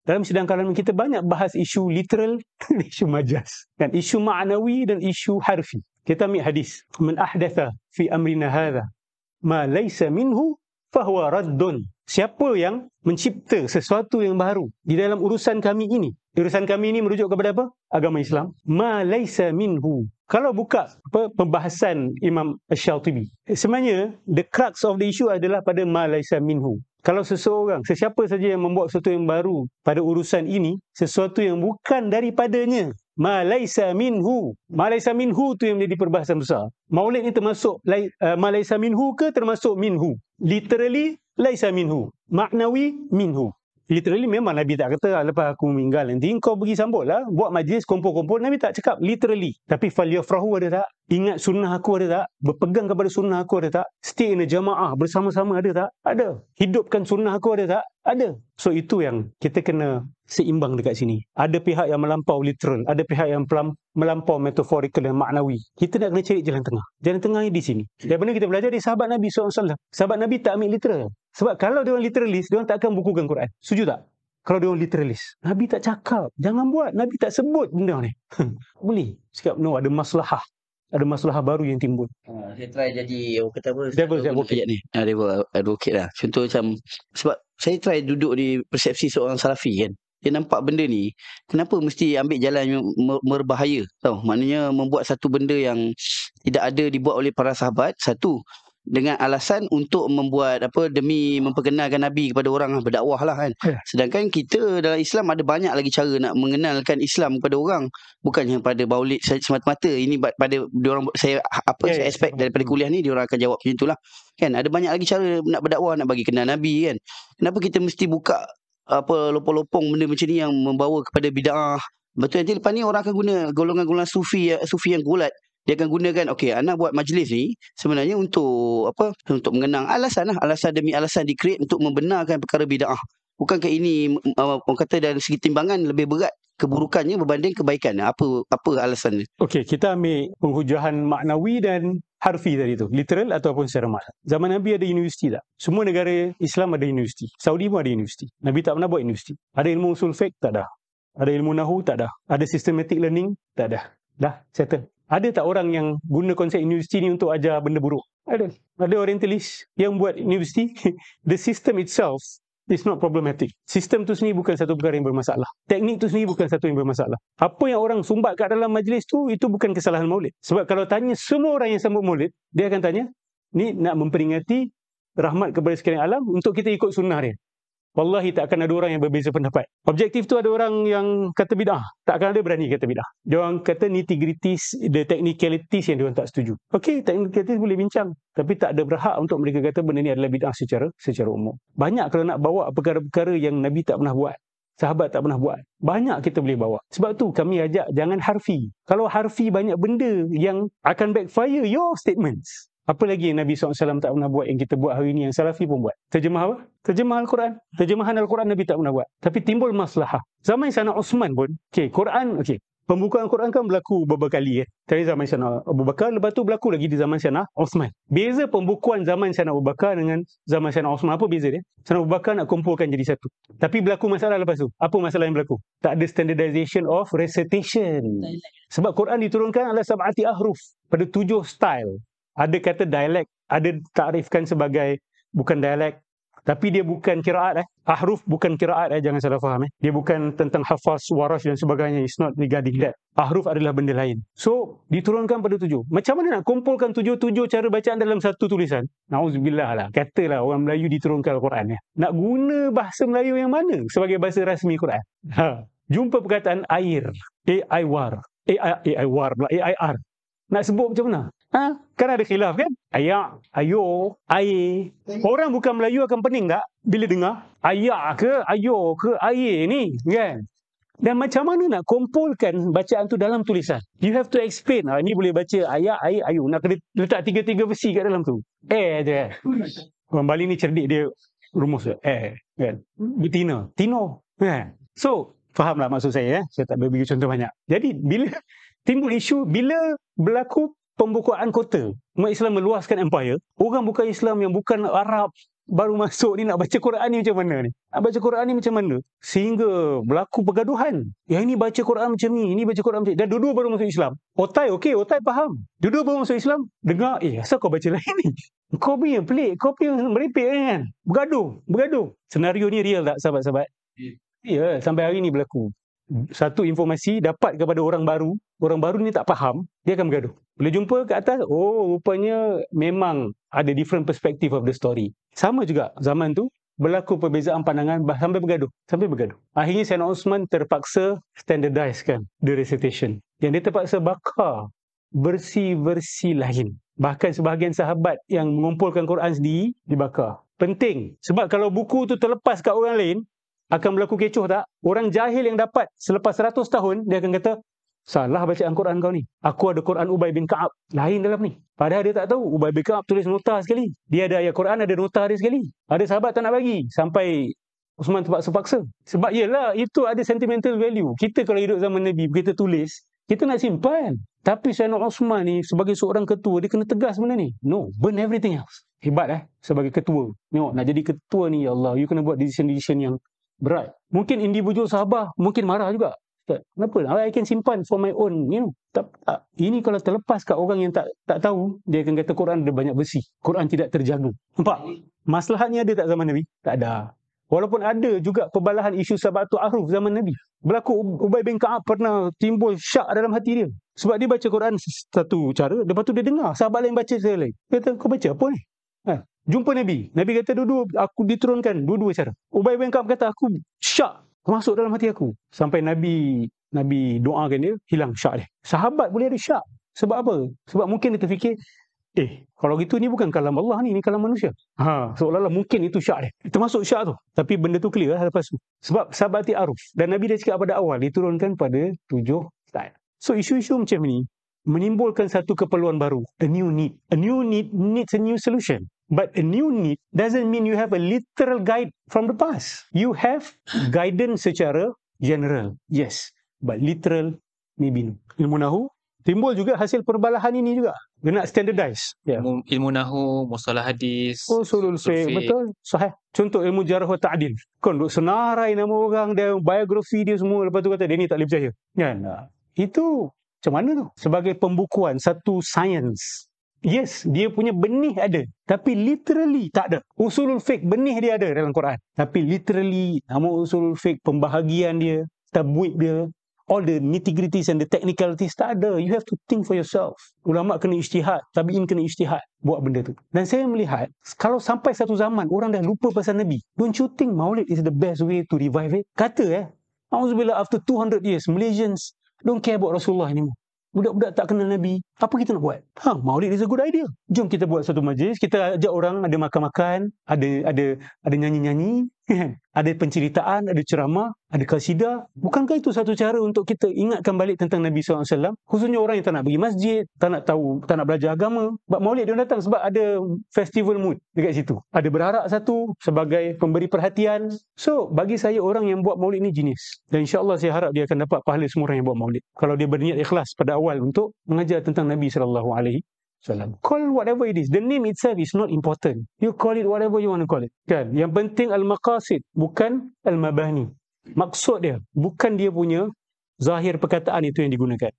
dalam sidang kalaman kita banyak bahas isu literal dan isu majas, dan isu ma'nawi dan isu harfi. Kita ambil hadis, man ahdatha fi amrina hadha ma laysa minhu fahuwa raddun. Siapa yang mencipta sesuatu yang baru di dalam urusan kami ini. Urusan kami ini merujuk kepada apa? Agama Islam. Ma laysa minhu. Kalau buka pembahasan Imam Asy-Syatibi, sebenarnya the crux of the issue adalah pada ma laysa minhu. Kalau seseorang, sesiapa saja yang membuat sesuatu yang baru pada urusan ini, sesuatu yang bukan daripadanya, ma laysa minhu. Ma laysa minhu tu yang menjadi perbahasan besar. Maulid ni termasuk ma laysa minhu ke termasuk minhu? Literally laisa minhu, maknawi minhu. Literally memang Nabi tak kata lepas aku meninggal nanti kau pergi sambutlah, buat majlis kumpul-kumpul. Nabi tak cakap literally. Tapi falyafrahu ada tak? Ingat sunnah aku ada tak? Berpegang kepada sunnah aku ada tak? Stay in a jamaah bersama-sama ada tak? Ada. Hidupkan sunnah aku ada tak? Ada. So itu yang kita kena seimbang dekat sini. Ada pihak yang melampau literal, ada pihak yang melampau metaphorical dan maknawi. Kita nak kena cari jalan tengah. Jalan tengah ni di sini. Daripada kita belajar dari sahabat Nabi SAW. Sahabat Nabi tak ambil literal. Sebab kalau dia orang literalis, dia orang tak akan bukukan Quran. Setuju tak? Kalau dia orang literalis, Nabi tak cakap, jangan buat. Nabi tak sebut benda ni. Boleh. Cakap no, ada maslahah. Ada masalah baru yang timbul. Saya try jadi orang kata apa? Devil's advocate ni. Devil advocate lah. Contoh macam sebab saya try duduk di persepsi seorang salafi kan. Dia nampak benda ni, kenapa mesti ambil jalan yang berbahaya? Tahu? Maknanya membuat satu benda yang tidak ada dibuat oleh para sahabat. Satu, dengan alasan untuk membuat apa, demi memperkenalkan Nabi kepada orang, berdakwah lah kan. Sedangkan kita dalam Islam ada banyak lagi cara nak mengenalkan Islam kepada orang, bukan yang pada Maulid semata-mata. Ini pada diorang, saya expect daripada kuliah ni diorang akan jawab macam itulah kan. Ada banyak lagi cara nak berdakwah, nak bagi kenal Nabi kan. Kenapa kita mesti buka apa lopong-lopong benda macam ni yang membawa kepada bid'ah? Betul, nanti lepas ni orang akan guna golongan-golongan sufi yang gulat. Dia akan gunakan, okey, anak buat majlis ni sebenarnya untuk apa? Untuk mengenang alasan demi alasan di-create untuk membenarkan perkara bid'ah. Bukankah ini orang kata dari segi timbangan lebih berat keburukannya berbanding kebaikan? Apa alasannya? Okey, kita ambil penghujahan maknawi dan harfi tadi tu, literal ataupun secara makna. Zaman Nabi ada universiti tak? Semua negara Islam ada universiti. Saudi pun ada universiti. Nabi tak pernah buat universiti. Ada ilmu usul fiqh? Tak ada. Ada ilmu nahu? Tak ada. Ada systematic learning? Tak ada. Dah, settle. Ada tak orang yang guna konsep universiti ni untuk ajar benda buruk? Ada. Ada orientalis yang buat universiti. The system itself is not problematic. Sistem tu sendiri bukan satu perkara yang bermasalah. Teknik tu sendiri bukan satu yang bermasalah. Apa yang orang sumbat kat dalam majlis tu, itu bukan kesalahan maulid. Sebab kalau tanya semua orang yang sambut maulid, dia akan tanya, ni nak memperingati rahmat kepada sekalian alam untuk kita ikut sunnah dia. Wallahi tak akan ada orang yang berbeza pendapat. Objektif tu ada orang yang kata bid'ah. Tak akan ada berani kata bid'ah. Dia orang kata nitty-gritties, the technicalities yang dia orang tak setuju. Okey, technicalities boleh bincang. Tapi tak ada berhak untuk mereka kata benda ni adalah bid'ah secara umum. Banyak kalau nak bawa perkara-perkara yang Nabi tak pernah buat, sahabat tak pernah buat, banyak kita boleh bawa. Sebab tu kami ajak jangan harfi. Kalau harfi banyak benda yang akan backfire your statements. Apa lagi yang Nabi SAW tak pernah buat yang kita buat hari ni, yang Salafi pun buat? Terjemah apa? Terjemah Al-Quran. Terjemahan Al-Quran Nabi tak pernah buat. Tapi timbul maslahah. Zaman Sayyidina Osman pun, Quran, pembukaan Quran kan berlaku beberapa kali. Dari zaman Sayyidina Abu Bakar, lepas tu berlaku lagi di zaman Sayyidina Osman. Beza pembukuan zaman Sayyidina Abu Bakar dengan zaman Sayyidina Osman, apa beza dia? Sayyidina Abu Bakar nak kumpulkan jadi satu. Tapi berlaku masalah lepas tu. Apa masalah yang berlaku? Tak ada standardization of recitation. Sebab Quran diturunkan ala sab'ati ahruf, pada 7 style. Ada kata dialek, ada takrifkan sebagai bukan dialek, tapi dia bukan kiraat. Ahruf bukan kiraat, jangan salah faham. Dia bukan tentang hafaz, warash dan sebagainya. It's not regarding that. Ahruf adalah benda lain. So, diturunkan pada 7. Macam mana nak kumpulkan 7 cara bacaan dalam satu tulisan? Na'udzubillah lah. Katalah orang Melayu diturunkan Al-Quran. Nak guna bahasa Melayu yang mana sebagai bahasa rasmi Quran? Jumpa perkataan air, A-I-war, A-I-war pula, A-I-R. Nak sebut macam mana? Kan ada khilaf kan? Ayak, ayo, air. Orang bukan Melayu akan pening tak bila dengar ayak ke, ayo ke, air ni kan? Dan macam mana nak kumpulkan bacaan tu dalam tulisan? You have to explain. Ni boleh baca ayak, air, ayo. Nak kena letak 3 versi kat dalam tu. Je kan? Orang Bali ni cerdik, dia rumus kan? Betina, Tino kan? So, fahamlah maksud saya. Saya tak boleh bagi contoh banyak. Jadi, bila timbul isu, bila berlaku pembukaan kota, umat Islam meluaskan empire, orang bukan Islam yang bukan Arab, baru masuk ni nak baca Quran ni macam mana ni? Nak baca Quran ni macam mana? Sehingga berlaku pergaduhan. Yang ini baca Quran macam ni, ini baca Quran macam ni. Dan dua-dua baru masuk Islam. Otai okey, Otai faham. Dua-dua baru masuk Islam, dengar, asal kau baca lain ni? Kau punya pelik, kau punya merepek kan? Bergaduh. Senario ni real tak sahabat-sahabat? Ya, sampai hari ni berlaku. Satu informasi dapat kepada orang baru ni tak faham, dia akan bergaduh. Bila jumpa kat atas, rupanya memang ada different perspective of the story. Sama juga zaman tu berlaku perbezaan pandangan sampai bergaduh. Akhirnya Sayyidina Osman terpaksa standardize kan the recitation. Yang dia terpaksa bakar versi lain. Bahkan sebahagian sahabat yang mengumpulkan Quran sendiri dibakar. Penting, sebab kalau buku tu terlepas kat orang lain, akan berlaku kecoh tak? Orang jahil yang dapat selepas 100 tahun, dia akan kata, salah bacaan Quran kau ni. Aku ada Quran Ubay bin Ka'ab lain dalam ni. Padahal dia tak tahu. Ubay bin Ka'ab tulis nota sekali. Dia ada ayat Quran, ada nota dia sekali. Ada sahabat tak nak bagi. Sampai Osman terpaksa-paksa. Sebab yelah, itu ada sentimental value. Kita kalau hidup zaman Nabi, kita tulis, kita nak simpan. Tapi Sayyidina Osman ni, sebagai seorang ketua, dia kena tegas benda ni. No, burn everything else. Hebat sebagai ketua. Tengok, nak jadi ketua ni, ya Allah, you kena buat decision yang berat. Mungkin individual sahabat mungkin marah juga. Kenapa? I can simpan for my own, Tak. Ini kalau terlepas kat orang yang tak tahu, dia akan kata Quran ada banyak versi. Quran tidak terjaga. Nampak? Maslahatnya ada tak zaman Nabi? Tak ada. Walaupun ada juga perbalahan isu Sabatul Aruf zaman Nabi. Berlaku Ubay bin Ka'ab pernah timbul syak dalam hati dia. Sebab dia baca Quran satu cara, lepas tu dia dengar sahabat lain baca cara lain. Dia kata, kau baca apa ni? Jumpa Nabi. Nabi kata dua-dua aku diturunkan dua-dua cara. Ubay bin Ka'ab kata aku syak masuk dalam hati aku. Sampai Nabi doakan dia, hilang syak dia. Sahabat boleh ada syak. Sebab apa? Sebab mungkin dia terfikir, kalau gitu ni bukan kalam Allah ni kalam manusia. Seolah-olah mungkin itu syak dia. Itu masuk syak tu. Tapi benda tu clear lepas tu. Sebab Sabati Aruf. Dan Nabi dah cakap pada awal, diturunkan pada 7 ayat. So isu-isu macam ni menimbulkan satu keperluan baru. A new need. A new need needs a new solution. But a new need doesn't mean you have a literal guide from the past. You have guidance secara general. Yes. But literal, maybe no. Ilmu Nahu timbul juga hasil perbalahan ini juga. Dia nak standardize. Ilmu Nahu, mustalah hadis, usulul fiqh, betul. Sahih. Contoh ilmu jarh wa ta'dil. Kau duk senarai nama orang dia, biografi dia semua, lepas tu kata dia ni tak boleh percaya. Kan? Itu macam mana tu? Sebagai pembukuan satu sains. Yes, dia punya benih ada. Tapi literally tak ada. Usulul fiqh, benih dia ada dalam Quran. Tapi literally, nama usulul fiqh, pembahagian dia, tabwid dia, all the nitty-gritties and the technicalities tak ada. You have to think for yourself. Ulama kena ijtihad, tabi'in kena ijtihad buat benda tu. Dan saya melihat, kalau sampai satu zaman orang dah lupa pasal Nabi, don't you think Maulid is the best way to revive it? Kata Auzubillah, after 200 years, Malaysians don't care about Rasulullah anymore. Budak-budak tak kenal Nabi. Apa kita nak buat? Maulid is a good idea. Jom kita buat satu majlis, kita ajak orang, ada makan-makan, ada nyanyi-nyanyi, ada penceritaan, ada ceramah, ada qasidah. Bukankah itu satu cara untuk kita ingatkan balik tentang Nabi SAW? Khususnya orang yang tak nak pergi masjid, tak nak tahu, tak nak belajar agama. Sebab Maulid dia datang sebab ada festival mood dekat situ. Ada berharap satu sebagai pemberi perhatian. So, bagi saya orang yang buat Maulid ni jenis. Dan insya-Allah saya harap dia akan dapat pahala semua orang yang buat Maulid. Kalau dia berniat ikhlas pada awal untuk mengajar tentang Nabi SAW. Call whatever it is. The name itself is not important. You call it whatever you want to call it. Kan? Yang penting al-maqasid, bukan al-mabani. Maksud dia, bukan dia punya zahir perkataan itu yang digunakan.